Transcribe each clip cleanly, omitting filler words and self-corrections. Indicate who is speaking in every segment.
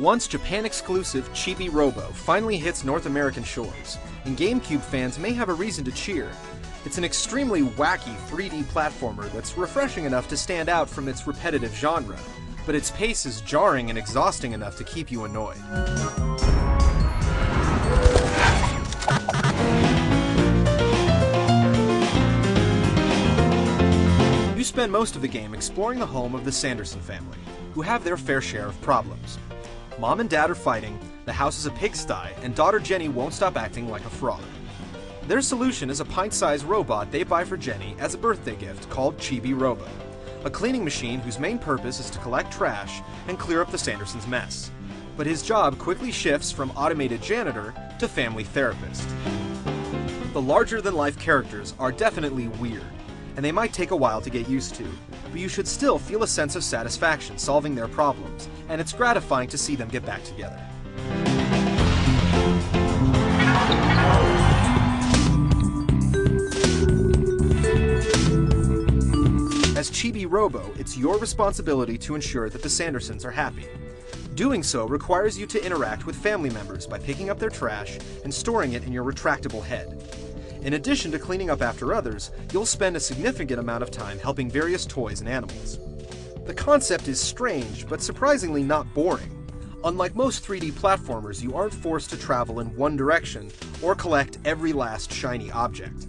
Speaker 1: once Japan-exclusive Chibi Robo finally hits North American shores, and GameCube fans may have a reason to cheer. It's an extremely wacky 3D platformer that's refreshing enough to stand out from its repetitive genre, but its pace is jarring and exhausting enough to keep you annoyed. You spend most of the game exploring the home of the Sanderson family, who have their fair share of problems. Mom and Dad are fighting, the house is a pigsty, and daughter Jenny won't stop acting like a fraud. Their solution is a pint-sized robot they buy for Jenny as a birthday gift called Chibi Robo, a cleaning machine whose main purpose is to collect trash and clear up the Sandersons' mess. But his job quickly shifts from automated janitor to family therapist. The larger-than-life characters are definitely weird, and they might take a while to get used to, but you should still feel a sense of satisfaction solving their problems, and it's gratifying to see them get back together. As Chibi Robo, it's your responsibility to ensure that the Sandersons are happy. Doing so requires you to interact with family members by picking up their trash and storing it in your retractable head. In addition to cleaning up after others, you'll spend a significant amount of time helping various toys and animals. The concept is strange, but surprisingly not boring. Unlike most 3D platformers, you aren't forced to travel in one direction or collect every last shiny object.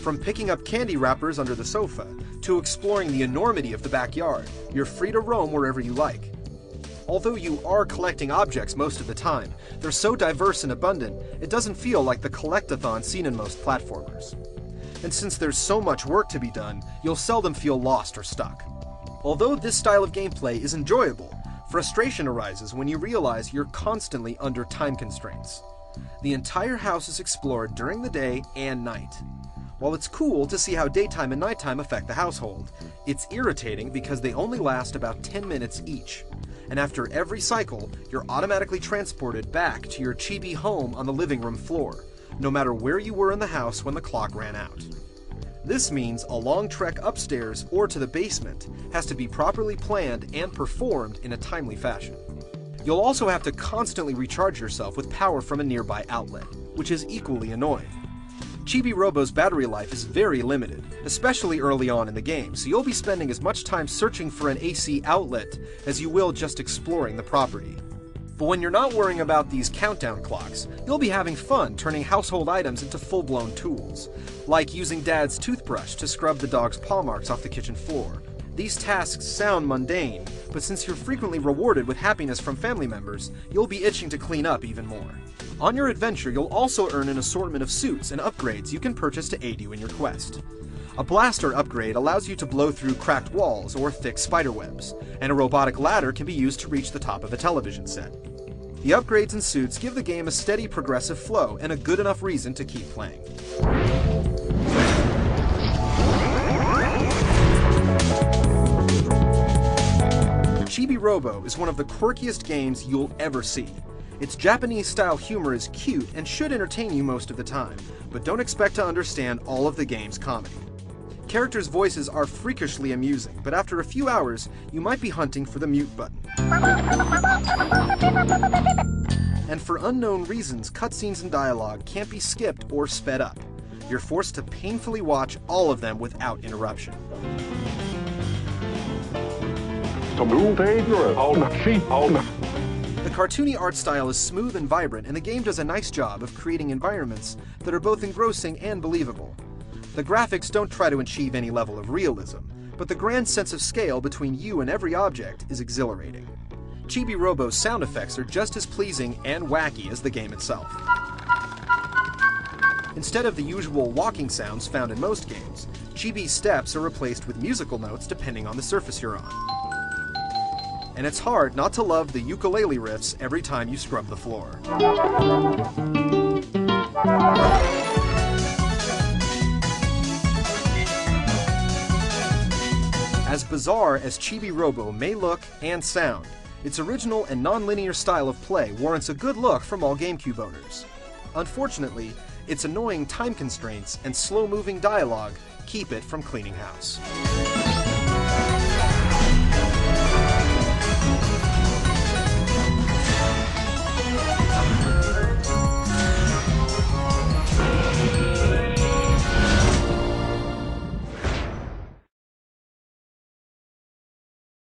Speaker 1: From picking up candy wrappers under the sofa, to exploring the enormity of the backyard, you're free to roam wherever you like. Although you are collecting objects most of the time, they're so diverse and abundant, it doesn't feel like the collectathon seen in most platformers. And since there's so much work to be done, you'll seldom feel lost or stuck. Although this style of gameplay is enjoyable, frustration arises when you realize you're constantly under time constraints. The entire house is explored during the day and night. While it's cool to see how daytime and nighttime affect the household, it's irritating because they only last about 10 minutes each. And after every cycle, you're automatically transported back to your chibi home on the living room floor, no matter where you were in the house when the clock ran out. This means a long trek upstairs or to the basement has to be properly planned and performed in a timely fashion. You'll also have to constantly recharge yourself with power from a nearby outlet, which is equally annoying. Chibi Robo's battery life is very limited, especially early on in the game, so you'll be spending as much time searching for an AC outlet as you will just exploring the property. But when you're not worrying about these countdown clocks, you'll be having fun turning household items into full-blown tools, like using Dad's toothbrush to scrub the dog's paw marks off the kitchen floor. These tasks sound mundane, but since you're frequently rewarded with happiness from family members, you'll be itching to clean up even more. On your adventure, you'll also earn an assortment of suits and upgrades you can purchase to aid you in your quest. A blaster upgrade allows you to blow through cracked walls or thick spiderwebs, and a robotic ladder can be used to reach the top of a television set. The upgrades and suits give the game a steady progressive flow and a good enough reason to keep playing. Chibi Robo is one of the quirkiest games you'll ever see. Its Japanese-style humor is cute and should entertain you most of the time, but don't expect to understand all of the game's comedy. Characters' voices are freakishly amusing, but after a few hours, you might be hunting for the mute button. And for unknown reasons, cutscenes and dialogue can't be skipped or sped up. You're forced to painfully watch all of them without interruption. The cartoony art style is smooth and vibrant, and the game does a nice job of creating environments that are both engrossing and believable. The graphics don't try to achieve any level of realism, but the grand sense of scale between you and every object is exhilarating. Chibi Robo's sound effects are just as pleasing and wacky as the game itself. Instead of the usual walking sounds found in most games, Chibi's steps are replaced with musical notes depending on the surface you're on. And it's hard not to love the ukulele riffs every time you scrub the floor. As bizarre as Chibi Robo may look and sound, its original and non-linear style of play warrants a good look from all GameCube owners. Unfortunately, its annoying time constraints and slow-moving dialogue keep it from cleaning house.